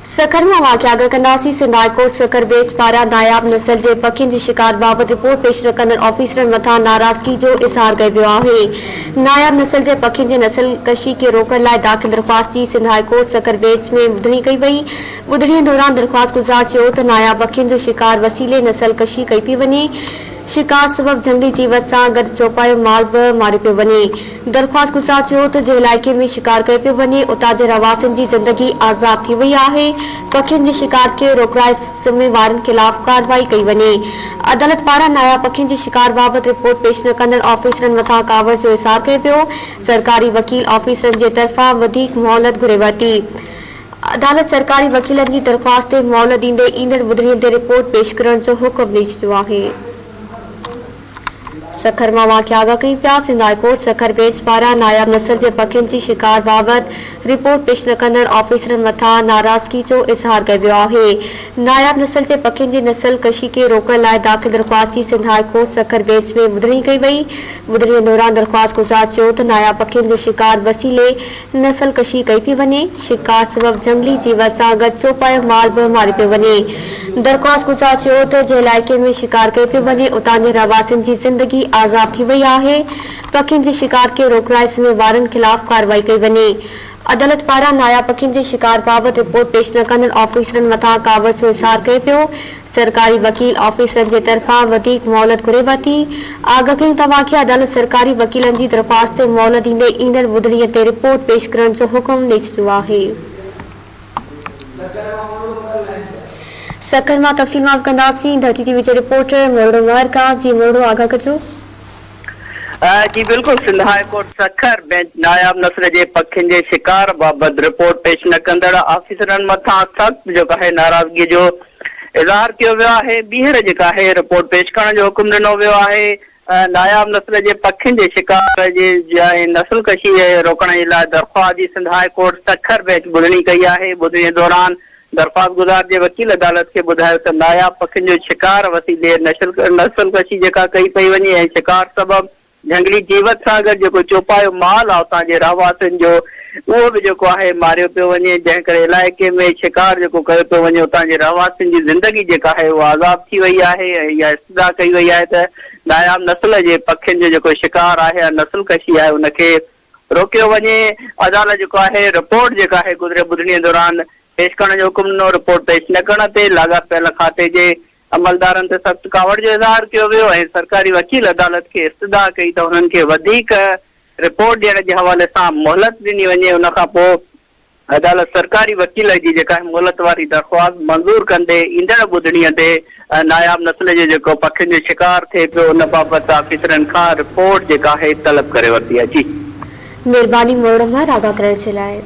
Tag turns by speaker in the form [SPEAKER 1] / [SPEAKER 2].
[SPEAKER 1] सखर में वाक़िया कंदासी Sindh High Court Sukkur बेच पारा नायाब नस्ल के पखियुनि जी शिकार बाबत रिपोर्ट पेश न कंदड़ ऑफिसरन मथा नाराज़गी जो इज़हार कयो वियो आहे। नायाब नस्ल के पखियुनि जी नस्ल कशी के रोकण लाइ दाख़िल दरख़्वास्त की सिंध हाई कोर्ट सखर बेच में ॿुधणी कई वई। ॿुधणीअ दौरान दरख़्वास्त गुज़ार चयो त नायाब पखियुनि जो शिकार वसीले नस्ल कशी कई पई वञे। शिकार सबब जंगली जीवत से गॾु चौपायो माल भी मारियो पियो वञे। दरख़्वास्त गुज़ार चयो त जे इलाइक़े में शिकार कयो पियो वञे उतां जे रहवासियुनि जी ज़िंदगी आज़ाद थी वई आहे। पखियुनि जे शिकार के रोकराए ज़िम्मे वारनि ख़िलाफ़ कार्रवाई कई वञे। अदालत पारां नायाब पखियुनि जे शिकार बाबत रिपोर्ट पेश न कंदड़ ऑफिसरन मथां कावड़ जो इज़हार कयो पियो। सरकारी वकील ऑफिसरन जे तरफ़ां वधीक मोहलत घुरे वरिती। अदालत सरकारी वकीलन जी दरख़्वास्त ते मोहलत ॾींदे ईंदड़ ॿुधणीअ ते रिपोर्ट पेश करण जो हुकुम ॾेई छॾियो आहे। सखर में वाक़िया आगा कई पिया सिंध हाई कोर्ट सखर बेच पारा नायाब नस्ल के पखियुनि जी शिकार बाबत रिपोर्ट पेश न कंदड़ ऑफिसरन मथा नाराज़गी जो इज़हार कयो वियो आहे। नायाब नस्ल के पखियुनि जी नस्ल कशी के रोकण लाइ दाख़िल दरख़्वास्त की सिंध हाई कोर्ट सखर बेच में ॿुधणी कई वई। ॿुधणीअ दौरान दरख़्वास्त गुज़ार चयो त नायाब पखियुनि जे शिकार वसीले नस्ल कशी कई पई वञे। शिकार सबब जंगली जीवत से गॾु चौपायो माल भी मारियो पियो वञे। दरख़्वास्त गुज़ार चयो त जे इलाइक़े में शिकार कयो पियो वञे उतां जे रहवासियुनि जी ज़िंदगी आज़ाद थी वई आहे। पखियुनि जे शिकार के रोकराए ज़िम्मे वारनि ख़िलाफ़ कार्रवाई कई वञे। अदालत पारां नायाब पखियुनि जे शिकार बाबत रिपोर्ट पेश न कंदड़ ऑफिसरन मथां कावड़ जो इज़हार कयो पियो। सरकारी वकील ऑफिसरन जे तरफ़ां वधीक मोहलत घुरे वरिती। आगाह कयूं त वाक़िया अदालत सरकारी वकीलन जी दरख़्वास्त ते मोहलत ॾींदे ईंदड़ ॿुधणीअ ते रिपोर्ट पेश करण जो हुकुम ॾेई छॾियो आहे। सखर में तफ़सील माफ़ कंदासीं धरती टीवी जे रिपोर्टर मोरडो महरका जी। मोरडो आगाह कजो।
[SPEAKER 2] जी बिल्कुल Sindh High Court Sukkur bench नायाब नस्ल के पखियुनि के शिकार बाबत रिपोर्ट पेश न कंदड़ ऑफिसरन मथा सख्त जो है नाराज़गी जो इज़हार किया वियो आहे। ॿीहर जेका है रिपोर्ट पेश करण जो हुकुम ॾिनो वियो आहे। नायाब नस्ल के पखियुनि के शिकार जे नस्ल कशी रोकण जे लाइ दरख़्वास्त जी Sindh High Court Sukkur bench ॿुधणी कई आहे। ॿुधणीअ दौरान दरख़्वास्त गुज़ार के वकील अदालत के बुधायो त नायाब पखियुनि जो शिकार वसीले नस्ल कशी जेका कई पई वञे ऐं शिकार सबब जंगली जीवत से गॾु जेको चौपायो माल आहे उतां जे रहवासियुनि जो उहो बि जेको आहे मारियो पियो वञे। जंहिं करे इलाइक़े में शिकार जेको कयो पियो वञे उतां जे रहवासियुनि जी ज़िंदगी जेका आहे उहा आज़ाद थी वई आहे ऐं इहा इस्तदा कई वई आहे त नायाब नस्ल जे पखियुनि जो जेको शिकार आहे या नस्ल कशी आहे उनखे रोकियो वञे। अदालत जेको आहे रिपोर्ट जेका आहे गुज़िरियल ॿुधणीअ दौरान पेश करण जो हुकुम ॾिनो। रिपोर्ट पेश न करण ते लाॻापियल खाते जे अमलदारनि ते सख़्त कावड़ जो इज़हार कियो वियो ऐं सरकारी वकील अदालत खे इस्तदा कई त हुननि खे वधीक रिपोर्ट ॾियण जे हवाले सां मोहलत ॾिनी वञे। उन खां पोइ अदालत सरकारी वकील जी जेका मोहलत वारी दरख़्वास्त मंज़ूर कंदे ईंदड़ ॿुधणीअ ते नायाब नस्ल जो जेको पखियुनि जो शिकार थिए पियो उन बाबति ऑफिसरनि खां रिपोर्ट जेका आहे तलब करे वरिती आहे। जी
[SPEAKER 1] महिरबानी मोरडो महर आगाह करण जे लाइ।